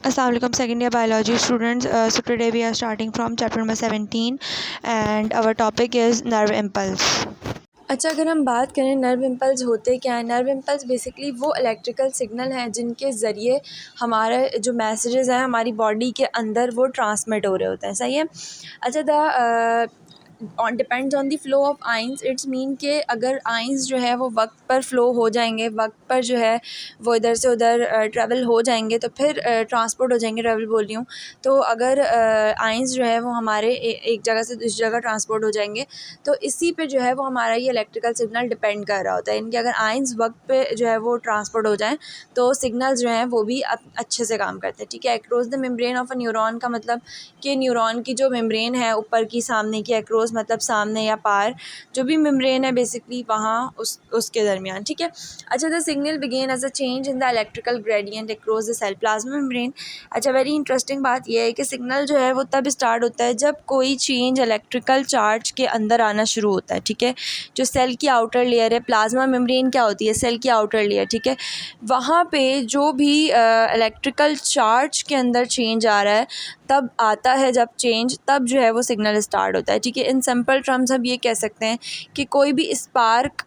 Assalamualaikum second year biology students. So today we are starting from chapter number 17 and our topic is nerve impulse. अच्छा, अगर हम बात करें nerve impulse होते क्या है। नर्व इम्पल्स बेसिकली वो इलेक्ट्रिकल सिग्नल हैं जिनके ज़रिए हमारे जो मैसेजेस हैं हमारी बॉडी के अंदर वो ट्रांसमिट हो रहे होते हैं। सही है। अच्छा, depends on the flow of ions. It's mean के अगर आइंस जो है वो वक्त पर फ़्लो हो जाएंगे, वक्त पर जो है वो इधर से उधर ट्रैवल हो जाएंगे तो फिर ट्रांसपोर्ट हो जाएंगे, ट्रैवल बोल रही हूँ। तो अगर आइंस जो है वो हमारे एक जगह से दूसरी जगह ट्रांसपोर्ट हो जाएंगे तो इसी पे जो है वो हमारा ये इलेक्ट्रिकल सिग्नल डिपेंड कर रहा होता है। इनके अगर आइंस वक्त पे जो है वो ट्रांसपोर्ट हो जाएँ तो सिग्नल जो हैं वो भी अच्छे से काम करते हैं। ठीक है। Across the membrane of a neuron का मतलब कि न्यूरॉन की जो मेम्ब्रेन है ऊपर की सामने की, एक्रोस मतलब सामने या पार, जो भी मेम्ब्रेन है बेसिकली वहाँ उसके दरमियान। ठीक है। अच्छा, the signal begin as a change in the electrical gradient across the cell plasma membrane. अच्छा, वेरी इंटरेस्टिंग बात यह है कि सिग्नल जो है वो तब स्टार्ट होता है जब कोई चेंज इलेक्ट्रिकल चार्ज के अंदर आना शुरू होता है। ठीक है। जो सेल की आउटर लेयर है, प्लाज्मा मेम्ब्रेन क्या होती है, सेल की आउटर लेयर। ठीक है। वहाँ पे जो भी इलेक्ट्रिकल चार्ज के अंदर चेंज आ रहा है तब आता है, जब चेंज तब जो है वो सिग्नल स्टार्ट होता है। ठीक है। इन सिंपल टर्म्स हम ये कह सकते हैं कि कोई भी स्पार्क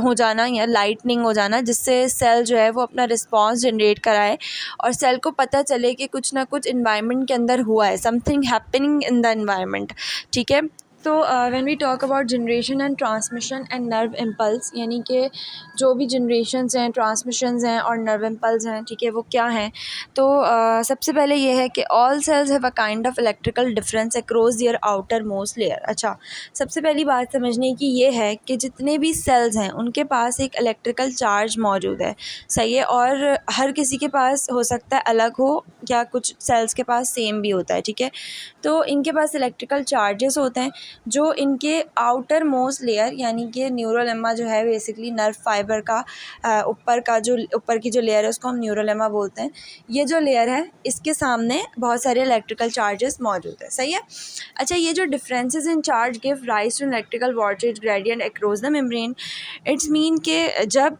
हो जाना या लाइटनिंग हो जाना जिससे सेल जो है वो अपना रिस्पॉन्स जनरेट कराए और सेल को पता चले कि कुछ ना कुछ इन्वायरमेंट के अंदर हुआ है, something happening in the environment. ठीक है। तो when we talk about generation and transmission and nerve impulse, यानी कि जो भी जनरेशन्स हैं, ट्रांसमिशंस हैं और नर्व इम्पल्स हैं, ठीक है, वो क्या हैं। तो सबसे पहले ये है कि all cells have a kind of electrical difference across their outer most layer. अच्छा, सबसे पहली बात समझने की ये है कि जितने भी सेल्स हैं उनके पास एक इलेक्ट्रिकल चार्ज मौजूद है। सही है। और हर किसी के पास हो सकता है अलग हो या कुछ सेल्स के पास सेम भी होता है। ठीक है। तो इनके पास इलेक्ट्रिकल चार्जेस होते हैं जो इनके आउटर मोस्ट लेयर यानी कि न्यूरोलेमा जो है बेसिकली नर्व फाइबर का ऊपर की जो लेयर है उसको हम न्यूरोलेमा बोलते हैं। ये जो लेयर है इसके सामने बहुत सारे इलेक्ट्रिकल चार्जेस मौजूद है। सही है। अच्छा, ये जो differences in charge give rise to electrical voltage gradient across the membrane. It's mean के जब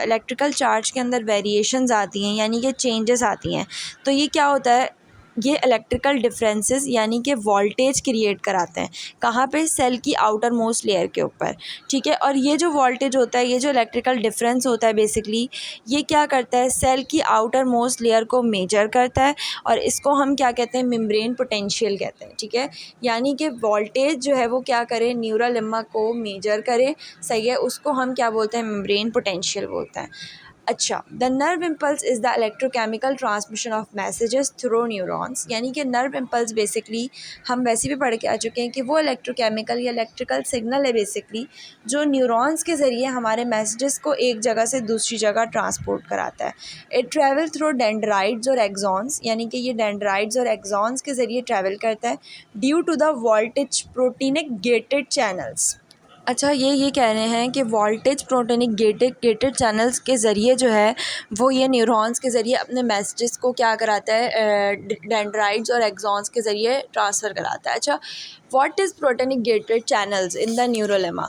इलेक्ट्रिकल चार्ज के अंदर वेरिएशंस आती हैं यानी कि चेंजेस आती हैं तो ये क्या होता है, ये इलेक्ट्रिकल डिफरेंसेस यानी कि वोल्टेज क्रिएट कराते हैं। कहाँ पे, सेल की आउटर मोस्ट लेयर के ऊपर। ठीक है। और ये जो वोल्टेज होता है, ये जो इलेक्ट्रिकल डिफरेंस होता है बेसिकली ये क्या करता है, सेल की आउटर मोस्ट लेयर को मेजर करता है और इसको हम क्या कहते हैं, मेम्ब्रेन पोटेंशियल कहते हैं। ठीक है। यानी कि वोल्टेज जो है वो क्या करे, न्यूरोलेमा को मेजर करे। सही है। उसको हम क्या बोलते हैं, मेम्ब्रेन पोटेंशियल बोलते हैं। अच्छा, the nerve impulse is the electrochemical transmission of messages through neurons. यानी कि नर्व इम्पल्स बेसिकली हम वैसे भी पढ़ के आ चुके हैं कि वो इलेक्ट्रोकेमिकल या इलेक्ट्रिकल सिग्नल है बेसिकली जो न्यूरॉन्स के ज़रिए हमारे मैसेजेस को एक जगह से दूसरी जगह ट्रांसपोर्ट कराता है। इट ट्रैवल थ्रू डेंड्राइट्स और एक्सॉन्स, यानी कि ये डेंड्राइट्स और एक्सॉन्स के ज़रिए ट्रैवल करता है due to the voltage proteinic gated channels. अच्छा, ये कह रहे हैं कि वोल्टेज प्रोटोनिक गेटेड चैनल्स के ज़रिए जो है वो ये न्यूरॉन्स के ज़रिए अपने मैसेजेस को क्या कराता है, डेंड्राइट्स और एक्सॉन्स के ज़रिए ट्रांसफ़र कराता है। अच्छा, what is protonic gated channels in the न्यूरोलेमा।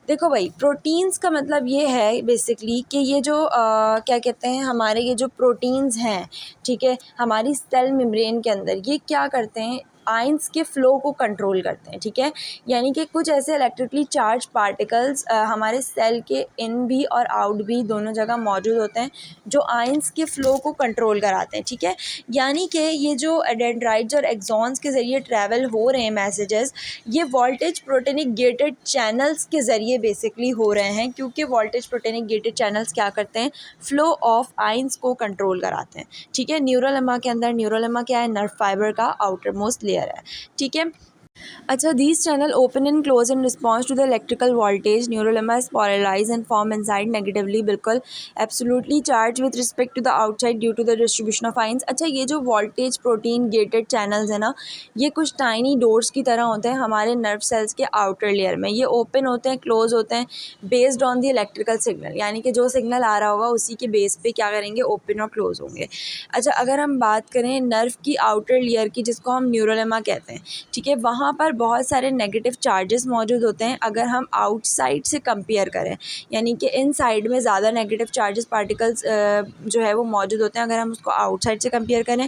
देखो भाई, प्रोटीन्स का मतलब ये है बेसिकली कि ये जो क्या कहते हैं, हमारे ये जो प्रोटीन्स हैं, ठीक है, हमारी सेल मेम्ब्रेन के अंदर ये क्या करते हैं, आयंस के फ़्लो को कंट्रोल करते हैं। ठीक है। यानी कि कुछ ऐसे इलेक्ट्रिकली चार्ज पार्टिकल्स हमारे सेल के इन भी और आउट भी दोनों जगह मौजूद होते हैं जो आयंस के फ़्लो को कंट्रोल कराते हैं। ठीक है। यानी कि ये जो डेंड्राइट्स और एक्सॉन्स के ज़रिए ट्रैवल हो रहे हैं मैसेजेस, ये वोल्टेज प्रोटेनिक गेटेड चैनल्स के ज़रिए बेसिकली हो रहे हैं क्योंकि वोल्टेज प्रोटेनिक गेटेड चैनल्स क्या करते हैं, फ़्लो ऑफ आयंस को कंट्रोल कराते हैं। ठीक है। न्यूरोलेमा के अंदर, न्यूरोलेमा क्या है, नर्व फाइबर का आउटर मोस्ट लेयर है। ठीक है। अच्छा, these channel open and close in response to the electrical voltage. Neurolemma is polarized and form inside negatively, बिल्कुल absolutely charged with respect to the outside due to the distribution of ions. अच्छा, ये जो voltage protein gated channels है ना, ये कुछ tiny doors की तरह होते हैं हमारे nerve cells के outer layer में। ये open होते हैं, close होते हैं based on the electrical signal, यानी कि जो signal आ रहा होगा उसी के base पे क्या करेंगे, open और close होंगे। अच्छा, अगर हम बात करें नर्व की outer layer की जिसको हम न्यूरोलेमा कहते हैं, ठीक है, वहाँ वहाँ पर बहुत सारे नेगेटिव चार्जेस मौजूद होते हैं अगर हम आउटसाइड से कंपेयर करें, यानी कि इनसाइड में ज़्यादा नेगेटिव चार्जेस पार्टिकल्स जो है वो मौजूद होते हैं अगर हम उसको आउटसाइड से कंपेयर करें,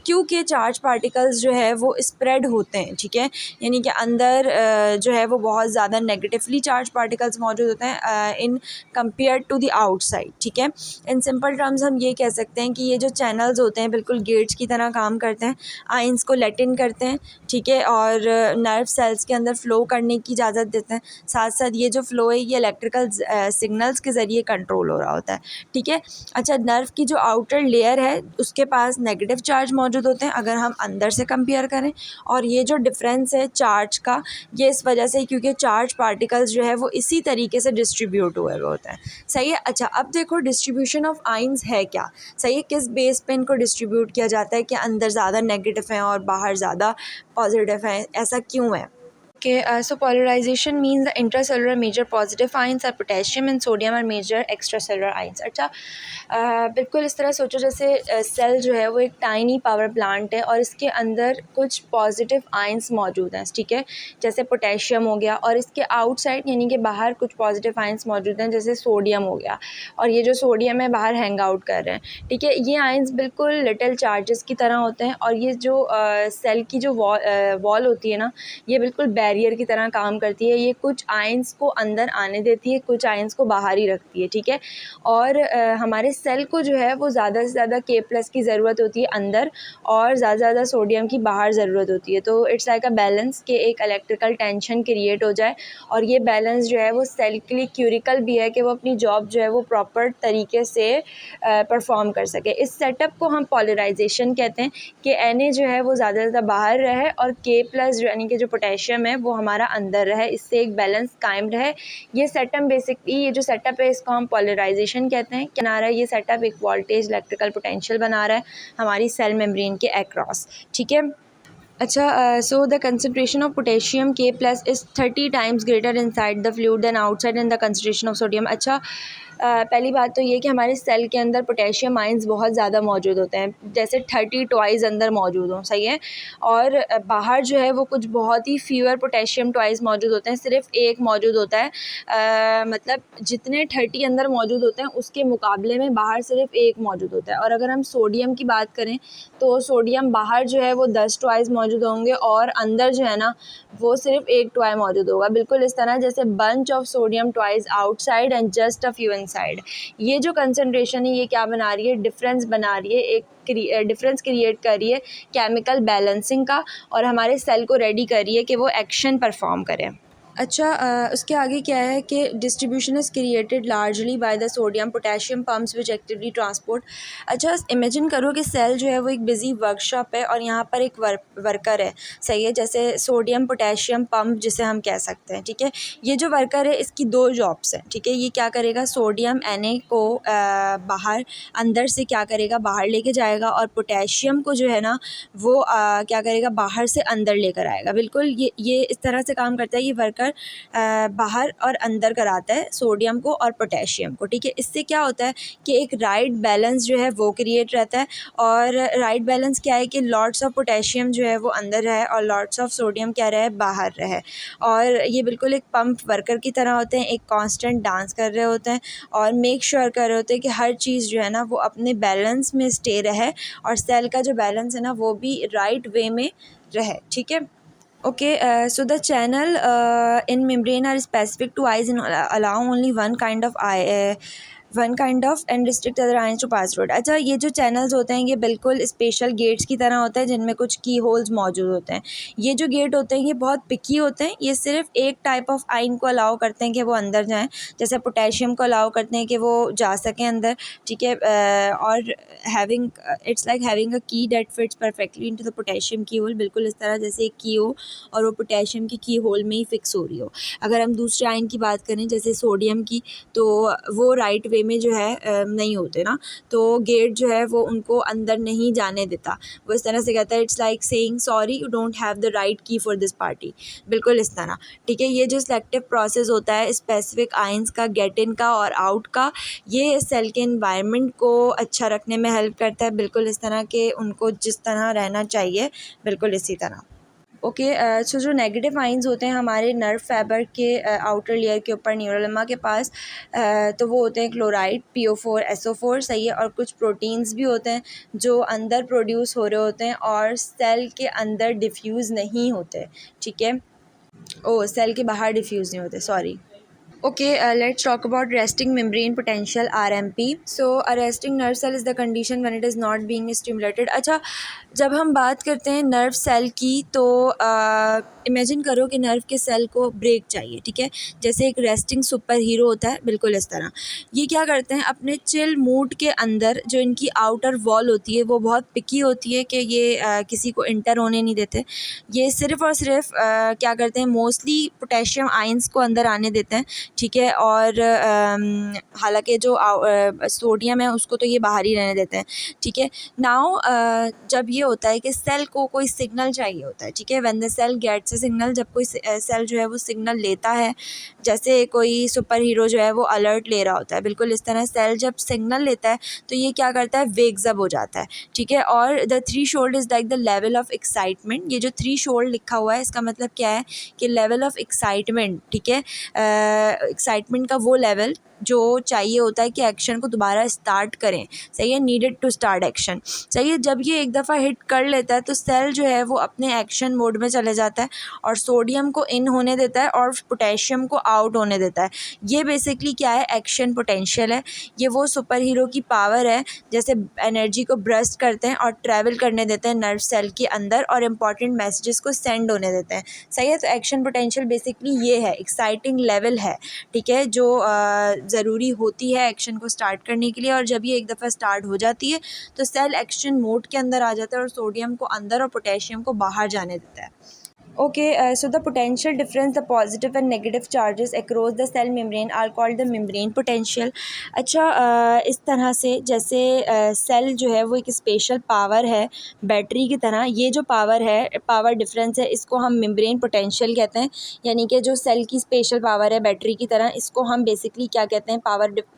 क्योंकि चार्ज पार्टिकल्स जो है वो स्प्रेड होते हैं, ठीक है, यानी कि अंदर जो है वो बहुत ज़्यादा नेगेटिवली चार्ज पार्टिकल्स मौजूद होते हैं in compare to the outside, ठीक है। इन सिंपल टर्म्स हम ये कह सकते हैं कि ये जो चैनल्स होते हैं बिल्कुल गेट्स की तरह काम करते हैं, आइंस को लेट इन करते हैं, ठीक है, और नर्व सेल्स के अंदर फ़्लो करने की इजाज़त देते हैं। साथ साथ ये जो फ़्लो है ये इलेक्ट्रिकल सिग्नल्स के ज़रिए कंट्रोल हो रहा होता है, ठीक है। अच्छा, नर्व की जो आउटर लेयर है उसके पास नेगेटिव चार्ज मौजूद होते हैं अगर हम अंदर से कंपेयर करें, और ये जो डिफरेंस है चार्ज का ये इस वजह से क्योंकि चार्ज पार्टिकल्स जो है वो इसी तरीके से डिस्ट्रीब्यूट हुए हुए होते हैं, सही है। अच्छा, अब देखो डिस्ट्रीब्यूशन ऑफ आइंस है क्या, सही है, किस बेस पे इनको डिस्ट्रीब्यूट किया जाता है कि अंदर ज़्यादा नेगेटिव हैं और बाहर ज़्यादा पॉजिटिव हैं, ऐसा क्यों है। Okay, so polarization means the intracellular major positive ions are potassium and sodium are major extracellular ions। अच्छा, बिल्कुल इस तरह सोचो जैसे सेल जो है वो एक टाइनी पावर प्लांट है और इसके अंदर कुछ पॉजिटिव आयंस मौजूद हैं, ठीक है, जैसे पोटेशियम हो गया, और इसके आउटसाइड यानी कि बाहर कुछ पॉजिटिव आयंस मौजूद हैं जैसे सोडियम हो गया, और ये जो सोडियम है बाहर हैंग आउट कर रहे हैं, ठीक है। ये आयंस बिल्कुल लिटिल चार्जेस की तरह होते हैं और ये जो सेल की जो वॉल होती है ना, ये बिल्कुल बैरियर की तरह काम करती है, ये कुछ आयंस को अंदर आने देती है, कुछ आयंस को बाहर ही रखती है, ठीक है। और हमारे सेल को जो है वो ज़्यादा से ज़्यादा K+ की ज़रूरत होती है अंदर और ज़्यादा से ज़्यादा सोडियम की बाहर ज़रूरत होती है, तो इट्स लाइक अ बैलेंस कि एक इलेक्ट्रिकल टेंशन क्रिएट हो जाए, और ये बैलेंस जो है वो सेल के लिए क्यूरिकल भी है कि वो अपनी जॉब जो है वो प्रॉपर तरीके से परफॉर्म कर सके। इस सेटअप को हम पॉलराइजेशन कहते हैं कि Na जो है वो ज़्यादा से ज़्यादा बाहर रहे और K+ जो यानी कि जो पोटेशियम है वो हमारा अंदर रहे, इससे एक बैलेंस कायम रहे। ये सेटअप बेसिकली, ये जो सेटअप है इसको हम पॉलराइजेशन कहते हैं। क्या बना रहा है ये सेटअप, एक वोल्टेज इलेक्ट्रिकल पोटेंशियल बना रहा है हमारी सेल मेम्ब्रेन के अक्रॉस, ठीक है। अच्छा, so the concentration of potassium K+ is 30 times greater inside the fluid than outside and the concentration of sodium. अच्छा, पहली बात तो ये कि हमारे सेल के अंदर पोटेशियम आयंस बहुत ज़्यादा मौजूद होते हैं, जैसे 30 ट्वाइस अंदर मौजूद हों, सही है, और बाहर जो है वो कुछ बहुत ही फ्यूअर पोटेशियम ट्वाइस मौजूद होते हैं, सिर्फ एक मौजूद होता है, मतलब जितने 30 अंदर मौजूद होते हैं उसके मुकाबले में बाहर सिर्फ एक मौजूद होता है। और अगर हम सोडियम की बात करें तो सोडियम बाहर जो है वो 10 ट्वाइस मौजूद होंगे और अंदर जो है ना वो सिर्फ एक ट्वाई मौजूद होगा, बिल्कुल इस तरह जैसे bunch of sodium twice outside and just a few inside. ये जो कंसंट्रेशन है ये क्या बना रही है, डिफरेंस बना रही है, एक डिफरेंस क्रिएट कर रही है केमिकल बैलेंसिंग का, और हमारे सेल को रेडी कर रही है कि वो एक्शन परफॉर्म करे। अच्छा, उसके आगे क्या है कि distribution is created largely by the sodium potassium pumps which actively transport. अच्छा, इमेजिन करो कि सेल जो है वो एक बिजी वर्कशॉप है और यहाँ पर एक वर्कर है, सही है, जैसे सोडियम पोटेशियम पम्प जिसे हम कह सकते हैं, ठीक है। ये जो वर्कर है इसकी दो जॉब्स हैं, ठीक है। ये क्या करेगा, सोडियम Na को बाहर अंदर से क्या करेगा, बाहर लेके जाएगा, और पोटेशियम को जो है ना वो क्या करेगा, बाहर से अंदर लेकर आएगा। बिल्कुल ये इस तरह से काम करता है, ये वर्कर बाहर और अंदर कराता है सोडियम को और पोटेशियम को, ठीक है। इससे क्या होता है कि एक राइट बैलेंस जो है वो क्रिएट रहता है, और राइट बैलेंस क्या है कि लॉट्स ऑफ पोटेशियम जो है वो अंदर रहे और लॉट्स ऑफ सोडियम क्या रहे, बाहर रहे। और ये बिल्कुल एक पंप वर्कर की तरह होते हैं, एक कांस्टेंट डांस कर रहे होते हैं और मेक श्योर कर रहे होते हैं कि हर चीज़ जो है ना वो अपने बैलेंस में स्टे रहे और सेल का जो बैलेंस है ना वो भी राइट वे में रहे, ठीक है। Okay, so the channel in membrane are specific to eyes and allow only one kind of eye, one kind of and restrict other ions to pass through. अच्छा, ये जो चैनल्स होते हैं ये बिल्कुल स्पेशल गेट्स की तरह होते हैं जिनमें कुछ की होल्स मौजूद होते हैं। ये जो गेट होते हैं ये बहुत पिकी होते हैं, ये सिर्फ एक टाइप ऑफ आइन को अलाउ करते हैं कि वो अंदर जाएं, जैसे पोटेशियम को अलाउ करते हैं कि वो जा सकें अंदर, ठीक है। और having it's like having a key that fits perfectly into the potassium keyhole, बिल्कुल इस तरह जैसे एक की हो और वो पोटेशियम की होल में ही फिक्स हो रही हो। अगर हम दूसरे आइन की बात करें जैसे सोडियम की, तो वो राइट वे में जो है नहीं होते ना, तो गेट जो है वो उनको अंदर नहीं जाने देता। वो इस तरह से कहता है, it's like saying sorry you don't have the right की फॉर दिस पार्टी, बिल्कुल इस तरह, ठीक है। ये जो सिलेक्टिव प्रोसेस होता है स्पेसिफिक आइंस का, गेट इन का और आउट का, ये सेल के एनवायरनमेंट को अच्छा रखने में हेल्प करता है, बिल्कुल इस तरह के उनको जिस तरह रहना चाहिए बिल्कुल इसी तरह। ओके। सो जो नेगेटिव आइंस होते हैं हमारे नर्व फाइबर के आउटर लेयर के ऊपर न्यूरोलमा के पास, तो वो होते हैं क्लोराइड, PO4, SO4, सही है। और कुछ प्रोटीन्स भी होते हैं जो अंदर प्रोड्यूस हो रहे होते हैं और सेल के अंदर डिफ्यूज़ नहीं होते, ठीक है। सेल के बाहर डिफ्यूज़ नहीं होते, sorry. Okay, let's talk about resting membrane potential, RMP. So, a resting nerve cell is the condition when it is not being stimulated. अच्छा, जब हम बात करते हैं नर्व सेल की तो इमेजिन करो कि नर्व के सेल को ब्रेक चाहिए, ठीक है। जैसे एक रेस्टिंग सुपर हीरो होता है, बिल्कुल इस तरह। ये क्या करते हैं, अपने चिल मूड के अंदर जो इनकी आउटर वॉल होती है वो बहुत पिकी होती है कि ये किसी को इंटर होने नहीं देते। ये सिर्फ़ और सिर्फ क्या करते हैं, मोस्टली पोटेशियम आयंस को अंदर आने देते हैं, ठीक है। और हालांकि जो सोडियम है उसको तो ये बाहर ही रहने देते हैं, ठीक है। नाउ जब ये होता है कि सेल को कोई सिग्नल चाहिए होता है, ठीक है। When the cell gets a signal, जब कोई सेल जो है वो सिग्नल लेता है, जैसे कोई सुपर हीरो जो है वो अलर्ट ले रहा होता है, बिल्कुल इस तरह सेल जब सिग्नल लेता है तो ये क्या करता है, वेक्स अप हो जाता है, ठीक है। और the threshold is like the level of excitement. ये जो थ्रेशोल्ड लिखा हुआ है इसका मतलब क्या है कि लेवल ऑफ एक्साइटमेंट, ठीक है। एक्साइटमेंट का वो लेवल जो चाहिए होता है कि एक्शन को दोबारा स्टार्ट करें, सही है, नीडेड टू स्टार्ट एक्शन, सही है। जब ये एक दफ़ा हिट कर लेता है तो सेल जो है वो अपने एक्शन मोड में चले जाता है और सोडियम को इन होने देता है और पोटेशियम को आउट होने देता है। ये बेसिकली क्या है, एक्शन पोटेंशियल है। ये वो सुपर हीरो की पावर है, जैसे एनर्जी को ब्रस्ट करते हैं और ट्रैवल करने देते हैं नर्व सेल के अंदर और इम्पॉर्टेंट मैसेजेस को सेंड होने देते हैं, सही है। तो एक्शन पोटेंशियल बेसिकली ये है, एक्साइटिंग लेवल है, ठीक है, जो ज़रूरी होती है एक्शन को स्टार्ट करने के लिए। और जब ये एक दफ़ा स्टार्ट हो जाती है तो सेल एक्शन मोड के अंदर आ जाता है और सोडियम को अंदर और पोटेशियम को बाहर जाने देता है। Okay, so the potential difference, the positive and negative charges across the cell membrane are called the membrane potential. अच्छा, इस तरह से जैसे सेल जो है वो एक स्पेशल पावर है बैटरी की तरह, ये जो पावर है, पावर डिफरेंस है, इसको हम मेम्ब्रेन पोटेंशियल कहते हैं। यानी कि जो सेल की स्पेशल पावर है बैटरी की तरह, इसको हम बेसिकली क्या कहते हैं,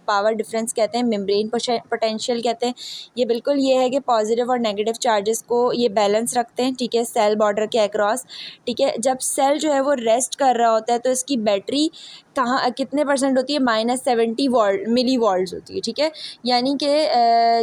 पावर डिफरेंस कहते हैं, मेम्ब्रेन पोटेंशियल कहते हैं। ये बिल्कुल ये है कि पॉजिटिव और नेगेटिव चार्जेस को ये बैलेंस रखते हैं, ठीक है, सेल बॉर्डर के अक्रॉस, ठीक है। जब सेल जो है वो रेस्ट कर रहा होता है तो इसकी बैटरी कहाँ कितने % होती है, -70 मिली वोल्ट्स होती है, ठीक है। यानी कि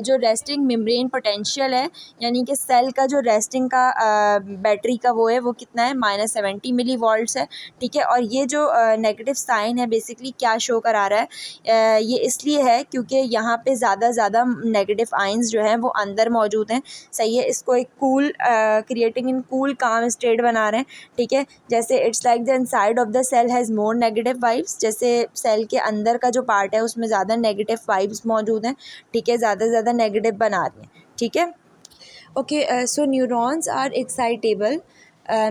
जो रेस्टिंग मेम्ब्रेन पोटेंशियल है, यानी कि सेल का जो रेस्टिंग का बैटरी का वो है वो कितना है, -70 मिली वोल्ट्स है, ठीक है। और ये जो नेगेटिव साइन है बेसिकली क्या शो करा रहा है, ये इसलिए है क्योंकि यहाँ पे ज़्यादा नेगेटिव आइंस जो हैं वो अंदर मौजूद हैं, सही है। इसको एक cool creating in cool calm state बना रहे हैं, ठीक है। जैसे it's like the inside of the cell has more negative vibes, जैसे सेल के अंदर का जो पार्ट है उसमें ज़्यादा नेगेटिव वाइब्स मौजूद हैं, ठीक है, ज़्यादा नेगेटिव बना रही हैं, ठीक है। Okay, so neurons are excitable,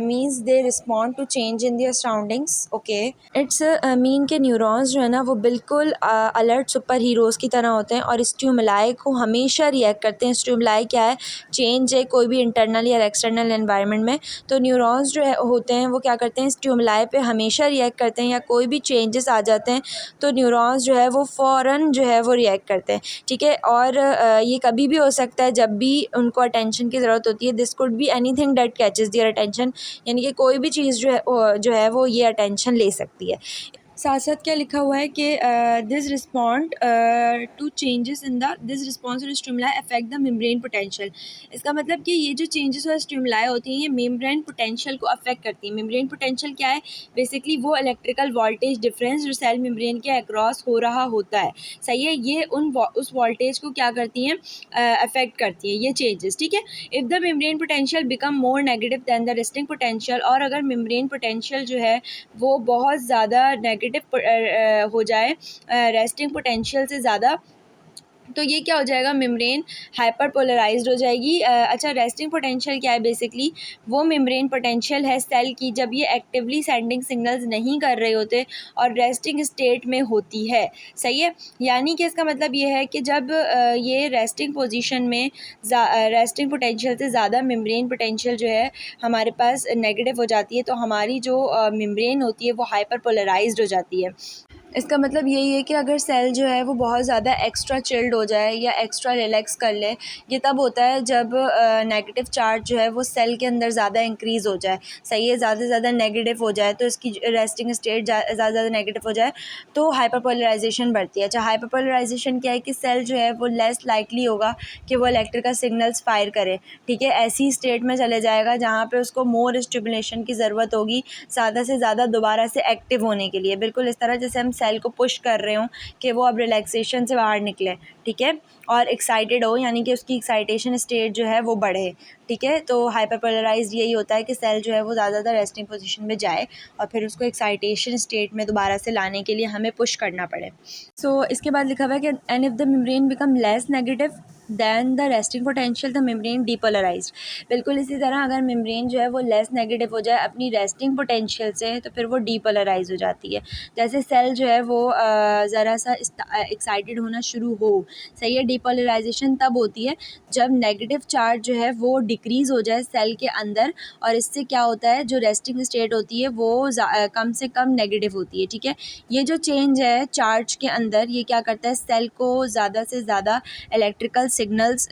means they respond to change in their surroundings. Okay, it's mean के न्यूरॉन्स जो है ना वो बिल्कुल अलर्ट सुपर हीरोज़ की तरह होते हैं और स्टिमुलाई को हमेशा रिएक्ट करते हैं। स्टिमुलाई क्या है, चेंज है कोई भी इंटरनल या एक्सटर्नल एनवायरनमेंट में, तो न्यूरॉन्स जो है होते हैं वो क्या करते हैं, स्टिमुलाई पे हमेशा रिएक्ट करते हैं। या कोई भी चेंजेस आ जाते हैं तो न्यूरॉन्स जो है वो फ़ौरन जो है वो रिएक्ट करते हैं, ठीक है। और ये कभी भी हो सकता है जब भी उनको अटेंशन की ज़रूरत होती है। This could be anything that catches their attention, यानी कि कोई भी चीज़ जो है वो ये अटेंशन ले सकती है। साथ साथ क्या लिखा हुआ है कि this respond to changes in the this response to stimuli affect the membrane potential. इसका मतलब कि ये जो चेंजेस और स्टिमुलाई होती हैं ये मेम्ब्रेन पोटेंशियल को अफेक्ट करती हैं। मेम्ब्रेन पोटेंशियल क्या है, बेसिकली वो इलेक्ट्रिकल वोल्टेज डिफरेंस जो सेल मेम्ब्रेन के अक्रॉस हो रहा होता है, सही है, ये उस वोल्टेज को क्या करती हैं, अफेक्ट करती हैं ये चेंजेस, ठीक है। If the membrane potential become more negative than the resting potential, और अगर मेम्ब्रेन पोटेंशियल जो है वो बहुत ज़्यादा नेगेटिव हो जाए रेस्टिंग पोटेंशियल से ज़्यादा, तो ये क्या हो जाएगा, मेम्ब्रेन हाइपर पोलराइज्ड हो जाएगी। अच्छा, रेस्टिंग पोटेंशियल क्या है, बेसिकली वो मेम्ब्रेन पोटेंशियल है सेल की जब ये एक्टिवली सेंडिंग सिग्नल्स नहीं कर रहे होते और रेस्टिंग स्टेट में होती है, सही है। यानी कि इसका मतलब ये है कि जब ये रेस्टिंग पोजीशन में रेस्टिंग पोटेंशियल से ज़्यादा मेम्ब्रेन पोटेंशियल जो है हमारे पास नेगेटिव हो जाती है तो हमारी जो मेम्ब्रेन होती है वो हाइपर पोलराइज्ड हो जाती है। इसका मतलब यही है कि अगर सेल जो है वो बहुत ज़्यादा एक्स्ट्रा चिल्ड हो जाए या एक्स्ट्रा रिलैक्स कर ले, ये तब होता है जब नेगेटिव चार्ज जो है वो सेल के अंदर ज़्यादा इंक्रीज़ हो जाए, सही है, ज़्यादा से ज़्यादा नेगेटिव हो जाए, तो इसकी रेस्टिंग स्टेट ज़्यादा से ज़्यादा नेगेटिव हो जाए तो हाइपरपोलराइजेशन बढ़ती है। अच्छा, हाइपरपोलराइजेशन क्या है कि सेल जो है वो लेस लाइकली होगा कि वो इलेक्ट्रिकल सिग्नल्स फायर करे, ठीक है, ऐसी स्टेट में चले जाएगा जहाँ पे उसको मोर स्टिमुलेशन की ज़रूरत होगी ज़्यादा से ज़्यादा दोबारा से एक्टिव होने के लिए, बिल्कुल इस तरह जैसे हम सेल को पुश कर रहे हों कि वो अब रिलैक्सेशन से बाहर निकले, ठीक है, और एक्साइटेड हो, यानी कि उसकी एक्साइटेशन स्टेट जो है वो बढ़े, ठीक है। तो हाइपरपोलराइज्ड यही होता है कि सेल जो है वो ज़्यादातर रेस्टिंग पोजीशन में जाए और फिर उसको एक्साइटेशन स्टेट में दोबारा से लाने के लिए हमें पुश करना पड़े। सो इसके बाद लिखा हुआ है कि and if the membrane become less negative than the resting potential the membrane depolarized. बिल्कुल इसी तरह अगर मेम्ब्रेन जो है वो लेस नेगेटिव हो जाए अपनी रेस्टिंग पोटेंशियल से तो फिर वो डीपोलराइज हो जाती है। जैसे सेल जो है वो ज़रा सा एक्साइटेड होना शुरू हो, सही है। डीपोलराइजेशन तब होती है जब नेगेटिव चार्ज जो है वो डिक्रीज़ हो जाए सेल के अंदर, और इससे क्या होता है जो रेस्टिंग स्टेट होती है वो कम से कम नेगेटिव होती है, ठीक है। ये जो चेंज है चार्ज के अंदर ये क्या करता है, सेल को ज़्यादा से ज़्यादा इलेक्ट्रिकल सिग्नल्स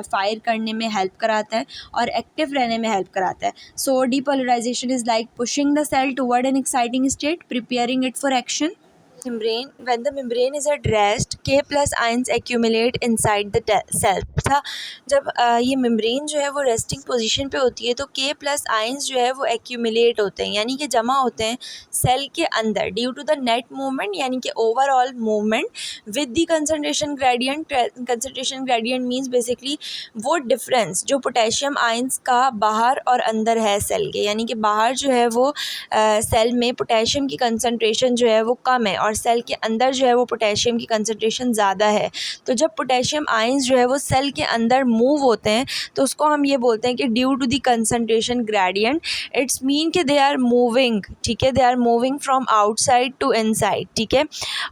फायर करने में हेल्प कराता है और एक्टिव रहने में हेल्प कराता है। So depolarisation is like pushing the cell toward an exciting state, preparing it for action. membrane when the membrane is at rest K plus ions accumulate inside the cell। था जब ये membrane जो है वो resting position पे होती है तो K plus ions जो है वो accumulate होते हैं, यानी कि जमा होते हैं सेल के अंदर due to the net movement, यानी कि overall movement with the concentration gradient. Concentration gradient means basically वो डिफरेंस जो पोटेशियम आयंस का बाहर और अंदर है सेल के, यानी कि बाहर जो है वो सेल में पोटेशियम की कंसंट्रेशन जो है वो कम है और सेल के अंदर जो है वो पोटेशियम की कंसंट्रेशन ज़्यादा है। तो जब पोटेशियम आयंस जो है वो सेल के अंदर मूव होते हैं तो उसको हम ये बोलते हैं कि due to the concentration gradient, it's mean कि दे आर मूविंग, ठीक है, they are moving from outside to inside, ठीक है।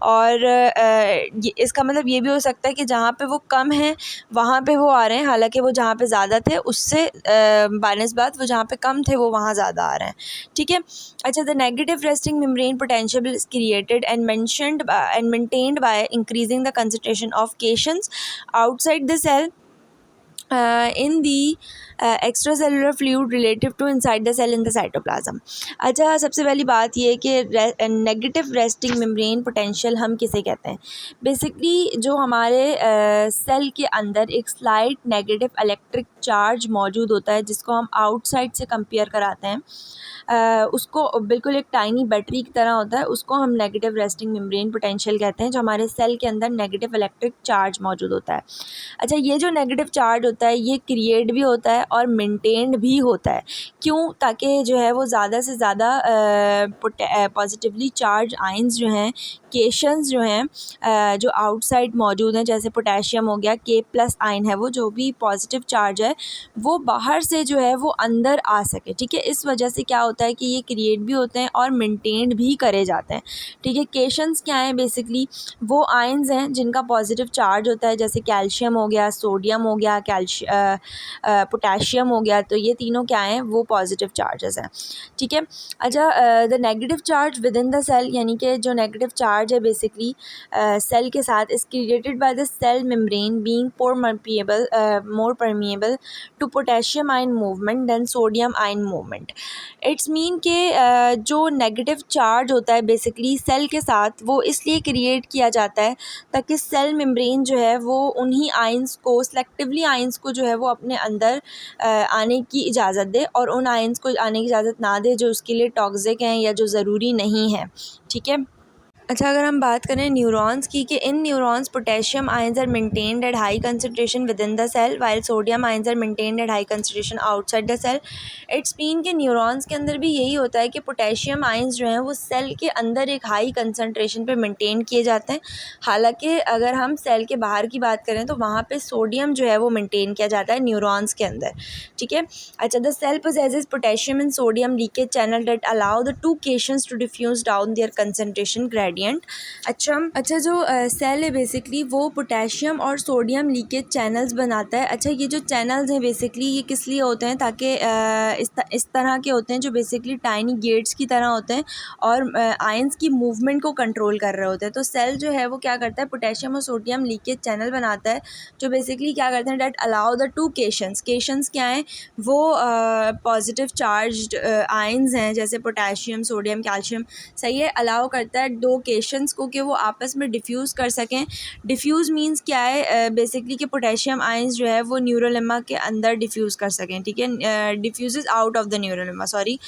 और इसका मतलब ये भी हो सकता है कि जहाँ पे वो कम है वहाँ पे वो आ रहे हैं, हालांकि वो जहाँ पे ज़्यादा थे उससे बानिस्बत वो जहाँ पे कम थे वो वहाँ ज़्यादा आ रहे हैं, ठीक है। अच्छा, the negative resting membrane potential is created and maintained by increasing the concentration of cations outside the cell in the extracellular fluid relative to inside the cell in the cytoplasm। अच्छा, सबसे पहली बात ये है कि नेगेटिव रेस्टिंग मेम्ब्रेन पोटेंशियल हम किसे कहते हैं। बेसिकली जो हमारे सेल के अंदर एक स्लाइट नेगेटिव इलेक्ट्रिक चार्ज मौजूद होता है जिसको हम आउटसाइड से कंपेयर कराते हैं, उसको बिल्कुल एक टाइनी बैटरी की तरह होता है, उसको हम नेगेटिव रेस्टिंग मेम्ब्रेन पोटेंशियल कहते हैं, जो हमारे सेल के अंदर नेगेटिव इलेक्ट्रिक चार्ज मौजूद होता है। अच्छा, ये जो नेगेटिव चार्ज होता है ये क्रिएट भी होता है और मेंटेन्ड भी होता है, क्यों, ताकि जो है वो ज़्यादा से ज़्यादा पॉजिटिवली चार्ज आयंस जो हैं, केशंस जो हैं जो आउटसाइड मौजूद हैं, जैसे पोटेशियम हो गया, K प्लस आयन है वो जो भी पॉजिटिव चार्ज है वो बाहर से जो है वो अंदर आ सके, ठीक है। इस वजह से क्या होता है कि ये क्रिएट भी होते हैं और मेंटेन्ड भी करे जाते हैं, ठीक है। केशंस क्या हैं, बेसिकली वो आयंस हैं जिनका पॉजिटिव चार्ज होता है, जैसे कैल्शियम हो गया, सोडियम हो गया, पोटेशियम हो गया, तो ये तीनों क्या हैं, वो पॉजिटिव चार्जेस हैं, ठीक है। अच्छा, the negative charge within the cell, यानी कि जो नेगेटिव चार्ज है बेसिकली सेल के साथ, is created by the cell membrane being more permeable to potassium ion movement than sodium ion movement. It's mean के जो नेगेटिव चार्ज होता है बेसिकली सेल के साथ वो इसलिए क्रिएट किया जाता है ताकि सेल मेम्ब्रेन जो है वो उन्हीं आयंस को, सेलेक्टिवली आयंस को जो है वो अपने अंदर आने की इजाज़त दे और उन आयंस को आने की इजाज़त ना दे जो उसके लिए टॉक्सिक हैं या जो ज़रूरी नहीं है, ठीक है। अच्छा, अगर हम बात करें न्यूरॉन्स की, कि इन neurons potassium ions are maintained at high concentration within the cell while sodium ions are maintained at high concentration outside the cell. It's mean के न्यूरॉन्स के अंदर भी यही होता है कि पोटेशियम आयंस जो हैं वो सेल के अंदर एक हाई कंसंट्रेशन पे मेंटेन किए जाते हैं, हालांकि अगर हम सेल के बाहर की बात करें तो वहाँ पे सोडियम जो है वो मेंटेन किया जाता है न्यूरॉन्स के अंदर, ठीक है। अच्छा, the cell possesses potassium and sodium leakage channel that allow the two cations to diffuse down their concentration gradient gradient. अच्छा जो सेल है बेसिकली वो पोटेशियम और सोडियम लीकेज चैनल्स बनाता है। अच्छा, ये जो चैनल्स हैं बेसिकली ये किस लिए होते हैं, ताकि इस तरह के होते हैं जो बेसिकली टाइनी गेट्स की तरह होते हैं और आयंस की मूवमेंट को कंट्रोल कर रहे होते हैं। तो सेल जो है वो क्या करता है, पोटेशियम और सोडियम लीकेज चैनल बनाता है जो बेसिकली क्या करते हैं, डेट अलाउ द टू केशंस क्या हैं, वो पॉजिटिव चार्ज्ड आयंस हैं जैसे पोटेशियम, सोडियम, कैल्शियम, सही है, अलाउ करता है दो केशंस को कि वो आपस में डिफ्यूज़ कर सकें। डिफ्यूज़ मींस क्या है, बेसिकली कि पोटेशियम आयंस जो है वो न्यूरोलेमा के अंदर डिफ्यूज़ कर सकें, ठीक है, diffuse out of the न्यूरोलेमा, sorry,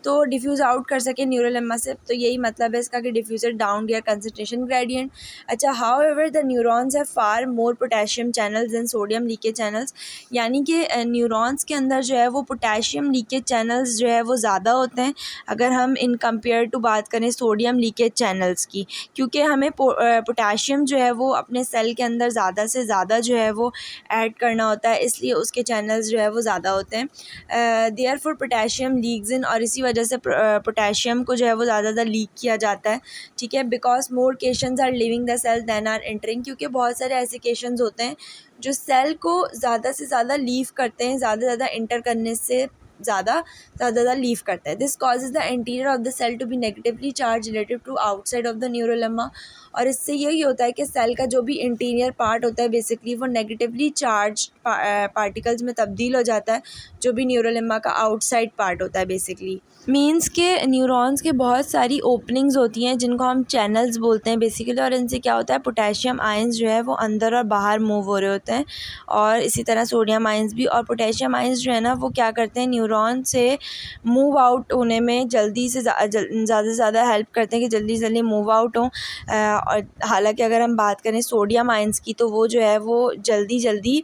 तो डिफ्यूज़ आउट कर सकें न्यूरोलेमा से, तो यही मतलब है इसका कि डिफ्यूज़र डाउन दियर कंसंट्रेशन ग्रेडियंट। अच्छा, how ever the neurons have far more potassium channels and sodium leakage channels, यानी कि न्यूरॉन्स के अंदर जो है वो पोटेशियम लीकेज चैनल्स जो है वो ज़्यादा होते हैं अगर हम इन कंपेयर टू बात करें सोडियम लीकेज चैनल्स की, क्योंकि हमें पोटेशियम जो है वो अपने सेल के अंदर ज़्यादा से ज़्यादा जो है वो ऐड करना होता है, इसलिए उसके चैनल्स जो है वो ज़्यादा होते हैं। देयरफॉर पोटेशियम लीक्स इन, और इसी वजह से पोटेशियम को जो है वो ज़्यादा लीक किया जाता है, ठीक है, because more cations are leaving the cell than are entering, क्योंकि बहुत सारे ऐसे केशंस होते हैं जो सेल को ज़्यादा से ज़्यादा लीव करते हैं, ज़्यादा से ज़्यादा इंटर करने से ज़्यादा लीव करता है। This causes the interior of the cell to be negatively charged relative to outside of the neurolemma, और इससे यही होता है कि सेल का जो भी इंटीरियर पार्ट होता है बेसिकली वो नेगेटिवली चार्ज पार्टिकल्स में तब्दील हो जाता है, जो भी न्यूरोलेमा का आउटसाइड पार्ट होता है बेसिकली। मीन्स के न्यूरॉन्स के बहुत सारी ओपनिंग्स होती हैं जिनको हम चैनल्स बोलते हैं बेसिकली, और इनसे क्या होता है, पोटेशियम आयंस जो है वो अंदर और बाहर मूव हो रहे होते हैं, और इसी तरह सोडियम आयंस भी। और पोटेशियम आयंस जो है ना वो क्या करते हैं, न्यूरॉन से मूव आउट होने में जल्दी से ज़्यादा हेल्प करते हैं कि जल्दी से जल्दी मूव आउट हों। और हालांकि अगर हम बात करें सोडियम आयंस की तो वो जो है वो जल्दी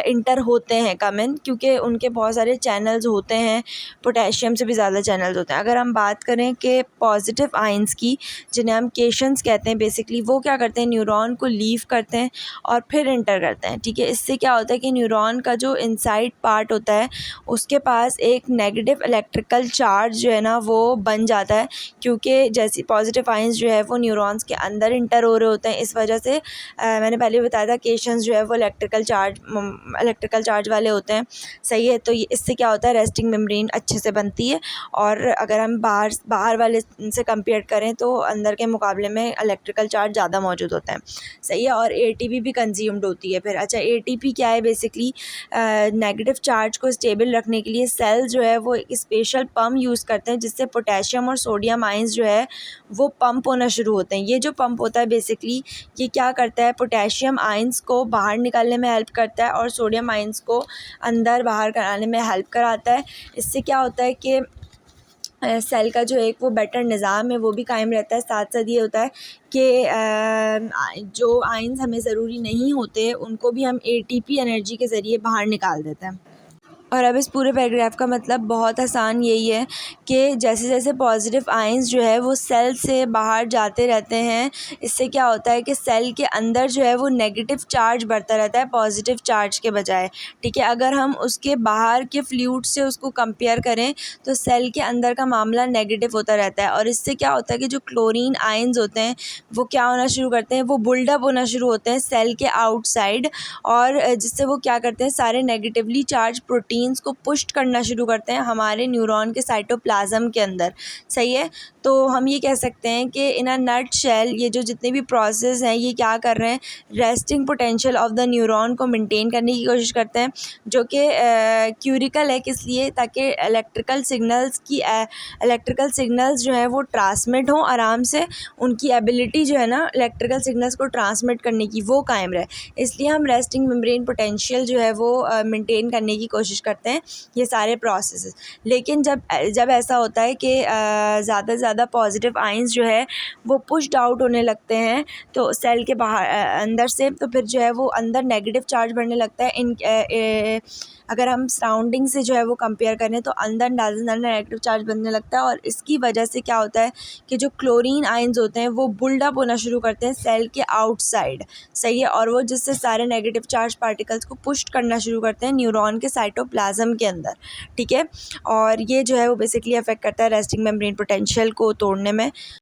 इंटर होते हैं, कम इन, क्योंकि उनके बहुत सारे चैनल्स होते हैं, पोटेशियम से भी ज़्यादा चैनल्स होते हैं। अगर हम बात करें कि पॉजिटिव आयंस की, जिन्हें हम केशंस कहते हैं बेसिकली, वो क्या करते हैं, न्यूरॉन को लीव करते हैं और फिर इंटर करते हैं, ठीक है। इससे क्या होता है कि न्यूरॉन का जो इनसाइड पार्ट होता है उसके पास एक नेगेटिव इलेक्ट्रिकल चार्ज जो है ना वो बन जाता है, क्योंकि जैसी पॉजिटिव आयंस जो है वो न्यूरॉन्स के अंदर इंटर हो रहे होते हैं। इस वजह से मैंने पहले बताया था केशंस जो है वो इलेक्ट्रिकल चार्ज वाले होते हैं, सही है। तो इससे क्या होता है, रेस्टिंग मेम्ब्रेन अच्छे से बनती है, और अगर हम बाहर वाले से कंपेयर करें तो अंदर के मुकाबले में इलेक्ट्रिकल चार्ज ज़्यादा मौजूद होता है, सही है। और एटीपी भी कंज्यूम्ड होती है फिर। अच्छा, एटीपी क्या है, बेसिकली नेगेटिव चार्ज को स्टेबल रखने के लिए सेल जो है वो एक स्पेशल पम्प यूज़ करते हैं, जिससे पोटेशियम और सोडियम आयंस जो है वो पंप होना शुरू होते हैं। ये जो पंप होता है बेसिकली ये क्या करता है, पोटेशियम आयंस को बाहर निकालने में हेल्प करता है और सोडियम आयंस को अंदर बाहर कराने में हेल्प कराता है। इससे क्या होता है कि सेल का जो एक वो बेटर निज़ाम है वो भी कायम रहता है। साथ साथ ये होता है कि जो आयंस हमें ज़रूरी नहीं होते उनको भी हम एटीपी एनर्जी के ज़रिए बाहर निकाल देते हैं। और अब इस पूरे पैराग्राफ का मतलब बहुत आसान यही है कि जैसे जैसे पॉजिटिव आयंस जो है वो सेल से बाहर जाते रहते हैं, इससे क्या होता है कि सेल के अंदर जो है वो नेगेटिव चार्ज बढ़ता रहता है पॉजिटिव चार्ज के बजाय, ठीक है। अगर हम उसके बाहर के फ्लूइड से उसको कंपेयर करें तो सेल के अंदर का मामला नेगेटिव होता रहता है, और इससे क्या होता है कि जो क्लोरीन आयंस होते हैं वो क्या होना शुरू करते हैं, वो बुल्डअप होना शुरू होते हैं सेल के आउटसाइड, और जिससे वो क्या करते हैं, सारे नेगेटिवली चार्ज प्रोटीन्स को पुश करना शुरू करते हैं हमारे न्यूरॉन के साइटोप्लाज्म के अंदर, सही है। तो हम ये कह सकते हैं कि इन अ नट शेल ये जो जितने भी प्रोसेस हैं ये क्या कर रहे हैं, resting potential of the neuron को मेंटेन करने की कोशिश करते हैं, जो कि क्यूरिकल है, किस लिए, ताकि इलेक्ट्रिकल सिग्नल्स जो है वो ट्रांसमिट हों आराम से, उनकी एबिलिटी जो है ना इलेक्ट्रिकल सिग्नल्स को ट्रांसमिट करने की वो कायम रहे। इसलिए हम रेस्टिंग मेम्ब्रेन पोटेंशियल जो है वो मेंटेन करने की कोशिश करते हैं, ये सारे प्रोसेस। लेकिन जब ऐसा होता है कि ज़्यादा से ज़्यादा पॉजिटिव आयंस जो है वो पुश्ड आउट होने लगते हैं तो सेल के बाहर अंदर से, तो फिर जो है वो अंदर नेगेटिव चार्ज बढ़ने लगता है। अगर हम सराउंडिंग से जो है वो कंपेयर करें तो अंदर नेगेटिव चार्ज बनने लगता है, और इसकी वजह से क्या होता है कि जो क्लोरीन आयंस होते हैं वो बुल्डअप होना शुरू करते हैं सेल के आउटसाइड, सही है, और वो जिससे सारे नेगेटिव चार्ज पार्टिकल्स को पुश करना शुरू करते हैं न्यूरॉन के साइटोप्लाज्म के अंदर, ठीक है। और ये जो है वो बेसिकली अफेक्ट करता है रेस्टिंग मेम्ब्रेन पोटेंशियल को तोड़ने में।